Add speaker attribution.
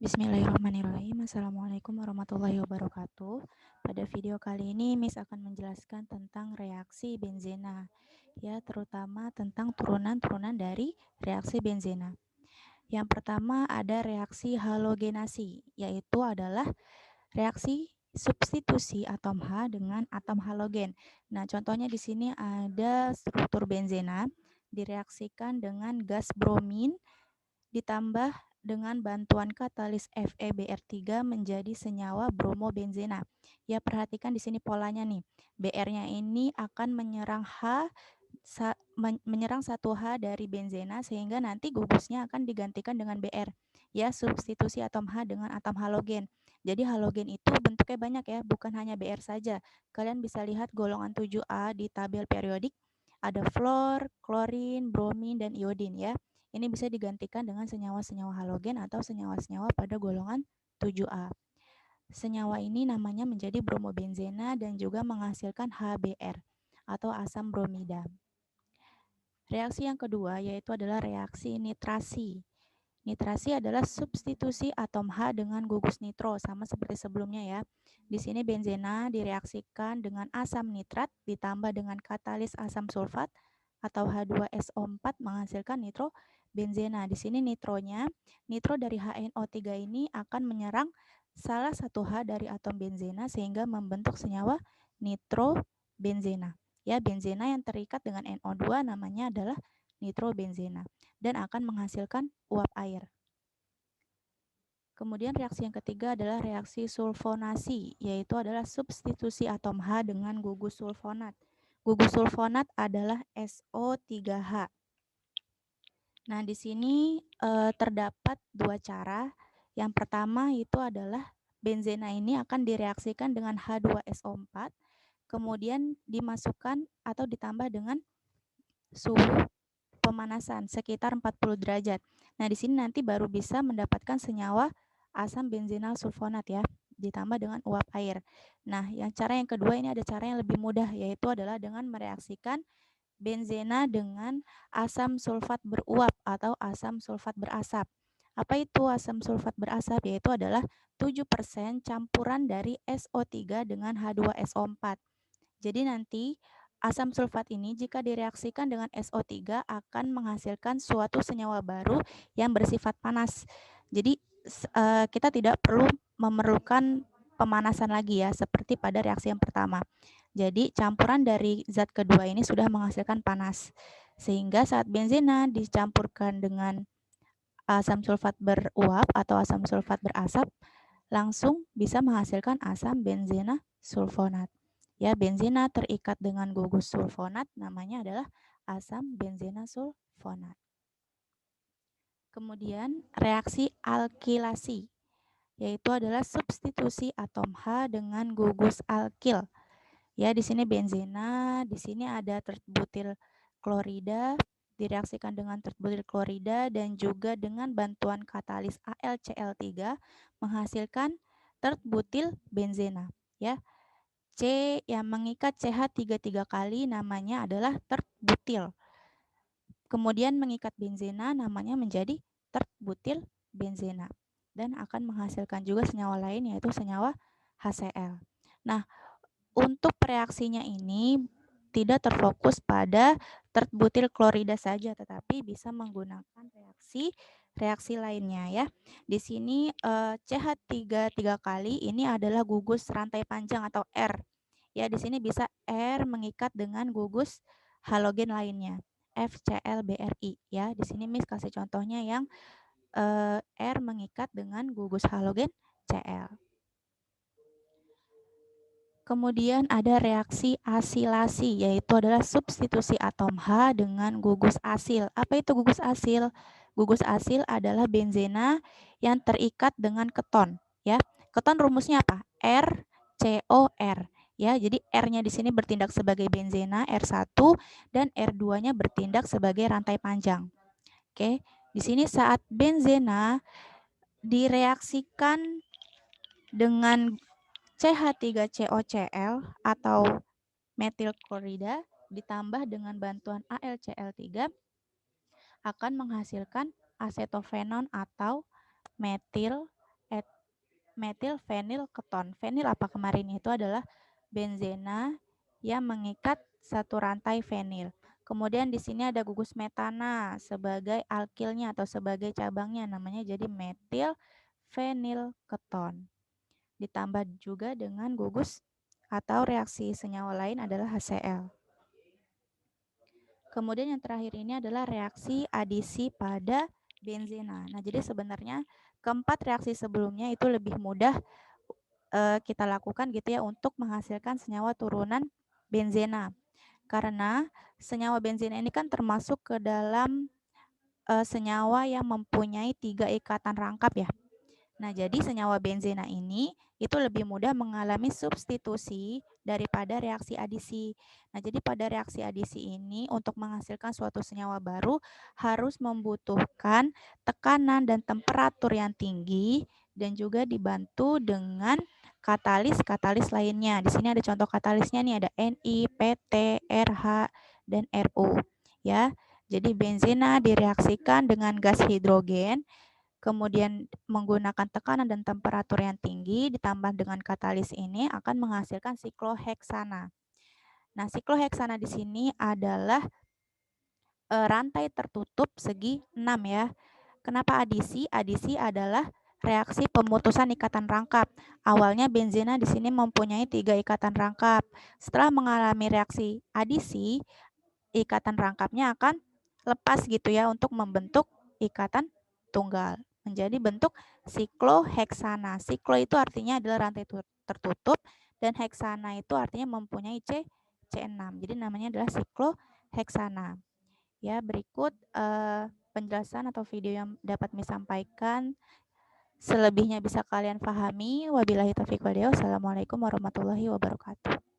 Speaker 1: Bismillahirrahmanirrahim. Assalamualaikum warahmatullahi wabarakatuh. Pada video kali ini Miss akan menjelaskan tentang reaksi benzena, ya, terutama tentang turunan-turunan dari reaksi benzena. Yang pertama ada reaksi halogenasi, yaitu adalah reaksi substitusi atom H dengan atom halogen. Nah, contohnya di sini ada struktur benzena direaksikan dengan gas bromin ditambah dengan bantuan katalis FeBr3 menjadi senyawa bromobenzena. Ya, perhatikan di sini polanya nih. Br-nya ini akan menyerang menyerang satu H dari benzena sehingga nanti gugusnya akan digantikan dengan Br. Ya, substitusi atom H dengan atom halogen. Jadi halogen itu bentuknya banyak ya, bukan hanya Br saja. Kalian bisa lihat golongan 7A di tabel periodik. Ada fluor, klorin, bromin, dan iodin ya. Ini bisa digantikan dengan senyawa-senyawa halogen atau senyawa-senyawa pada golongan 7A. Senyawa ini namanya menjadi bromobenzena dan juga menghasilkan HBr atau asam bromida. Reaksi yang kedua yaitu adalah reaksi nitrasi. Nitrasi adalah substitusi atom H dengan gugus nitro, sama seperti sebelumnya ya. Di sini benzena direaksikan dengan asam nitrat ditambah dengan katalis asam sulfat atau H2SO4 menghasilkan nitro benzena. Di sini nitro dari HNO3 ini akan menyerang salah satu H dari atom benzena sehingga membentuk senyawa nitrobenzena. Ya, benzena yang terikat dengan NO2 namanya adalah nitrobenzena dan akan menghasilkan uap air. Kemudian reaksi yang ketiga adalah reaksi sulfonasi, yaitu adalah substitusi atom H dengan gugus sulfonat. Gugus sulfonat adalah SO3H. Nah, di sini terdapat dua cara. Yang pertama itu adalah benzena ini akan direaksikan dengan H2SO4, kemudian dimasukkan atau ditambah dengan suhu pemanasan sekitar 40 derajat. Nah, di sini nanti baru bisa mendapatkan senyawa asam benzenal sulfonat ya, ditambah dengan uap air. Nah, cara yang kedua ini ada cara yang lebih mudah, yaitu adalah dengan mereaksikan benzena dengan asam sulfat beruap atau asam sulfat berasap. Apa itu asam sulfat berasap? Yaitu adalah 7% campuran dari SO3 dengan H2SO4. Jadi nanti asam sulfat ini jika direaksikan dengan SO3 akan menghasilkan suatu senyawa baru yang bersifat panas. Jadi kita tidak perlu memerlukan pemanasan lagi ya, seperti pada reaksi yang pertama. Jadi campuran dari zat kedua ini sudah menghasilkan panas. Sehingga saat benzena dicampurkan dengan asam sulfat beruap atau asam sulfat berasap, langsung bisa menghasilkan asam benzena sulfonat. Ya, benzena terikat dengan gugus sulfonat namanya adalah asam benzena sulfonat. Kemudian reaksi alkilasi, yaitu adalah substitusi atom H dengan gugus alkil. Ya, di sini benzena, di sini ada terbutil klorida, direaksikan dengan terbutil klorida dan juga dengan bantuan katalis AlCl3 menghasilkan terbutil benzena, ya. C yang mengikat CH3 kali namanya adalah terbutil. Kemudian mengikat benzena namanya menjadi terbutil benzena dan akan menghasilkan juga senyawa lain yaitu senyawa HCl. Nah, untuk reaksinya ini tidak terfokus pada terbutil klorida saja, tetapi bisa menggunakan reaksi lainnya ya. Di sini CH3 kali ini adalah gugus rantai panjang atau R. Ya, di sini bisa R mengikat dengan gugus halogen lainnya, FClBrI ya. Di sini Miss kasih contohnya yang R mengikat dengan gugus halogen Cl. Kemudian ada reaksi asilasi, yaitu adalah substitusi atom H dengan gugus asil. Apa itu gugus asil? Gugus asil adalah benzena yang terikat dengan keton. Ya, keton rumusnya apa? RCOR. Ya, jadi R-nya di sini bertindak sebagai benzena R1 dan R2-nya bertindak sebagai rantai panjang. Oke, di sini saat benzena direaksikan dengan CH3COCl atau metil klorida ditambah dengan bantuan AlCl3 akan menghasilkan asetofenon atau metil metil fenil keton. Fenil apa kemarin itu adalah benzena yang mengikat satu rantai fenil. Kemudian di sini ada gugus metana sebagai alkilnya atau sebagai cabangnya, namanya jadi metil fenil keton. Ditambah juga dengan gugus atau reaksi senyawa lain adalah HCl. Kemudian yang terakhir ini adalah reaksi adisi pada benzena. Nah, jadi sebenarnya keempat reaksi sebelumnya itu lebih mudah kita lakukan gitu ya untuk menghasilkan senyawa turunan benzena. Karena senyawa benzena ini kan termasuk ke dalam senyawa yang mempunyai 3 ikatan rangkap ya. Nah, jadi senyawa benzena ini itu lebih mudah mengalami substitusi daripada reaksi adisi. Nah, jadi pada reaksi adisi ini untuk menghasilkan suatu senyawa baru harus membutuhkan tekanan dan temperatur yang tinggi dan juga dibantu dengan katalis lainnya. Di sini ada contoh katalisnya nih, ada Ni, Pt, Rh, dan Ru ya. Jadi benzena direaksikan dengan gas hidrogen, kemudian menggunakan tekanan dan temperatur yang tinggi ditambah dengan katalis ini akan menghasilkan sikloheksana. Nah, sikloheksana di sini adalah rantai tertutup segi 6 ya. Kenapa adisi? Adisi adalah reaksi pemutusan ikatan rangkap. Awalnya benzena di sini mempunyai 3 ikatan rangkap. Setelah mengalami reaksi adisi, ikatan rangkapnya akan lepas gitu ya untuk membentuk ikatan tunggal. Menjadi bentuk sikloheksana. Siklo itu artinya adalah rantai tertutup dan heksana itu artinya mempunyai C6. Jadi namanya adalah sikloheksana. Ya, berikut penjelasan atau video yang dapat kami sampaikan. Selebihnya bisa kalian pahami. Wabillahi taufiq wal hidayah. Wassalamualaikum warahmatullahi wabarakatuh.